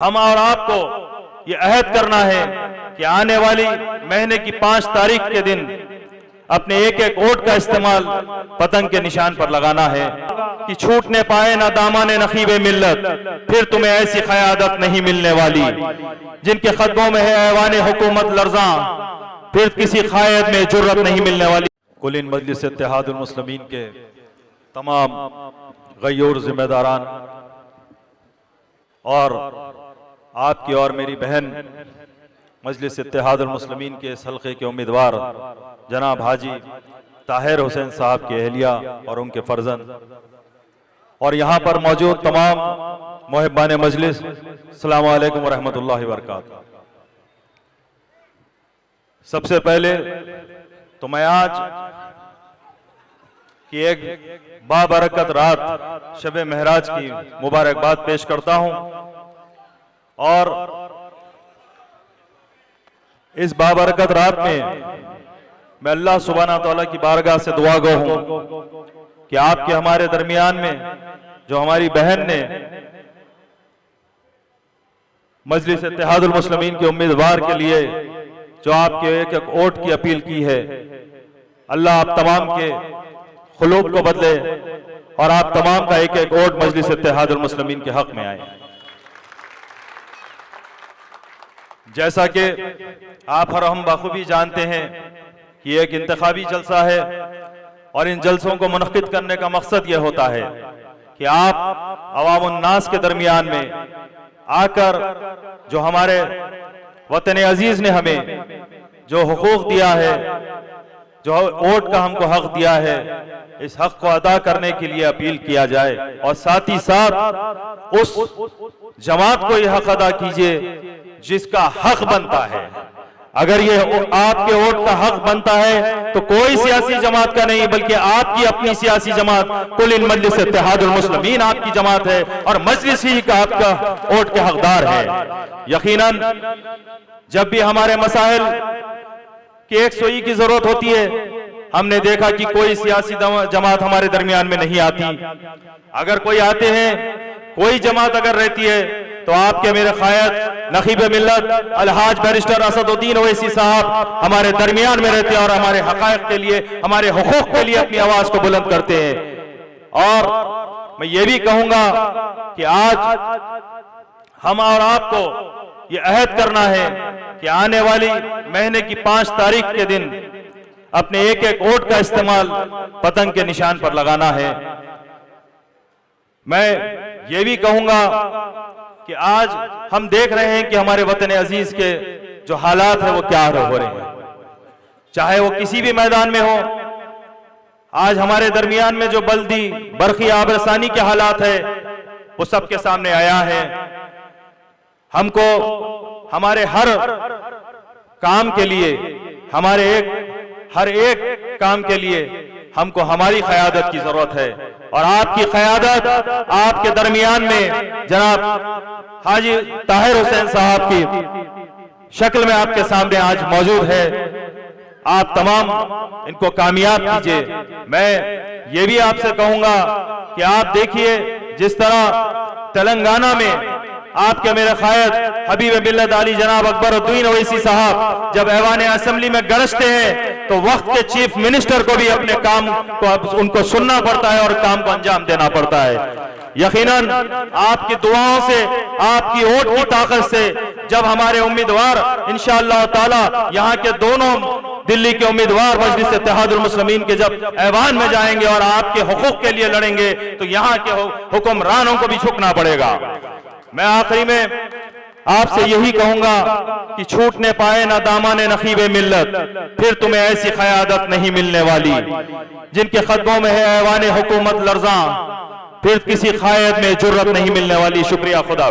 हम और आपको ये अहद करना है कि आने वाली महीने की 5 तारीख के दिन अपने एक एक वोट का इस्तेमाल पतंग के निशान पर लगाना है कि छूटने पाए ना दामाने नखीबे मिल्लत, फिर तुम्हें ऐसी क़यादत नहीं मिलने वाली जिनके ख़तों में है ऐवाने हुकूमत लर्ज़ा, फिर किसी क़ायद में जुर्रत नहीं मिलने वाली। कुलिन मजलिस इत्तेहादुल मुस्लिमीन के तमाम गयूर जिम्मेदारान और आपकी और मेरी बहन मजलिस इत्तेहादुल मुस्लिमीन के इस हल्के के उम्मीदवार जनाब हाजी ताहिर हुसैन साहब की अहलिया और उनके फर्जंद और यहाँ पर मौजूद तमाम मुहिब्बान मजलिस, अस्सलामु अलैकुम व रहमतुल्लाहि व बरकातुहू। सबसे पहले तो मैं आज की एक बाबरकत रात शब महराज की मुबारकबाद पेश करता हूँ और इस बाबरकत रात में मैं अल्लाह सुब्हानहू तआला की बारगाह से दुआ गो हूँ कि आपके हमारे दरमियान में जो हमारी बहन ने मजलिस इत्तेहादुल मुस्लिमीन के उम्मीदवार के लिए जो आपके एक एक वोट की अपील की है, अल्लाह आप तमाम के खुलूक को बदले और आप तमाम का एक एक वोट मजलिस इत्तेहादुल मुस्लिमीन के हक में आए। जैसा कि आप और हम बखूबी जानते हैं कि एक इंतखाबी जलसा है और इन जलसों को मुनक्किद करने का मकसद यह होता है कि आप अवामुन नास के दरमियान में आकर जो हमारे वतन अजीज ने हमें जो हुकूक दिया है, जो वोट का हमको हक दिया है, इस हक को अदा करने के लिए अपील किया जाए और साथ ही साथ उस जमात को यह हक अदा कीजिए जिसका हक बनता है। अगर ये आपके वोट का हक बनता है तो कोई सियासी जमात का नहीं बल्कि आपकी अपनी सियासी जमात कुलिन मजलिस इत्तेहादुल मुस्लिमीन आपकी जमात है और मजलिस ही का आपका वोट के हकदार है। यकीनन जब भी हमारे मसाइल की एक सोई की जरूरत होती है, हमने देखा कि कोई सियासी जमात हमारे दरमियान में नहीं आती। अगर कोई आते हैं, कोई जमात अगर रहती है तो आपके मेरे क़ायद नखीबे मिल्लत अलहाज बैरिस्टर असदुद्दीन ओवैसी साहब हमारे दरमियान में रहते हैं और हमारे हक़ाइक़ के लिए, हमारे हुकूक के लिए अपनी आवाज को बुलंद करते हैं। और मैं ये भी कहूंगा कि आज हम और आपको ये अहद करना है कि आने वाली महीने की 5 तारीख के दिन अपने एक एक वोट का इस्तेमाल पतंग के निशान पर लगाना है। मैं ये भी कहूंगा कि आज हम देख रहे हैं कि हमारे वतन अजीज के जो हालात है वो क्या हो रहे हैं, चाहे वो किसी भी मैदान में हो। आज हमारे दरमियान में जो बल्दी बरखी आबरसानी के हालात है वो सबके सामने आया है। हमको हमारे हर काम के लिए, हमारे हर एक काम के लिए हमको हमारी क़यादत की जरूरत है और आपकी क़यादत आपके दरमियान में जनाब हाजी ताहिर हुसैन साहब की शक्ल में आपके सामने आज मौजूद है। आप तमाम इनको कामयाब कीजिए। मैं ये भी आपसे कहूंगा कि आप देखिए जिस तरह तेलंगाना में आपके मेरे क़ायद हबीब मिल्लत अली जनाब अकबरुद्दीन ओवैसी साहब जब ऐवान असेंबली में गरजते हैं तो वक्त के चीफ मिनिस्टर को भी अपने काम को उनको सुनना पड़ता है और काम को अंजाम देना पड़ता है। यकीनन आपकी दुआओं से, आपकी वोट की ताकत से जब हमारे उम्मीदवार इंशाअल्लाह ताला यहाँ के दोनों दिल्ली के उम्मीदवार मजलिस इत्तेहादुल मुस्लिमीन के जब ऐवान में जाएंगे और आपके हुकूक के लिए लड़ेंगे तो यहाँ के हुक्मरानों को भी झुकना पड़ेगा। मैं आखिरी में आपसे यही कहूंगा कि छूटने पाए ना दामाने नखीबे मिल्लत, फिर तुम्हें ऐसी क़यादत नहीं मिलने वाली जिनके ख़तों में है ऐवाने हुकूमत लर्ज़ा, फिर किसी क़ायद में जुर्रत नहीं मिलने वाली। शुक्रिया, खुदा।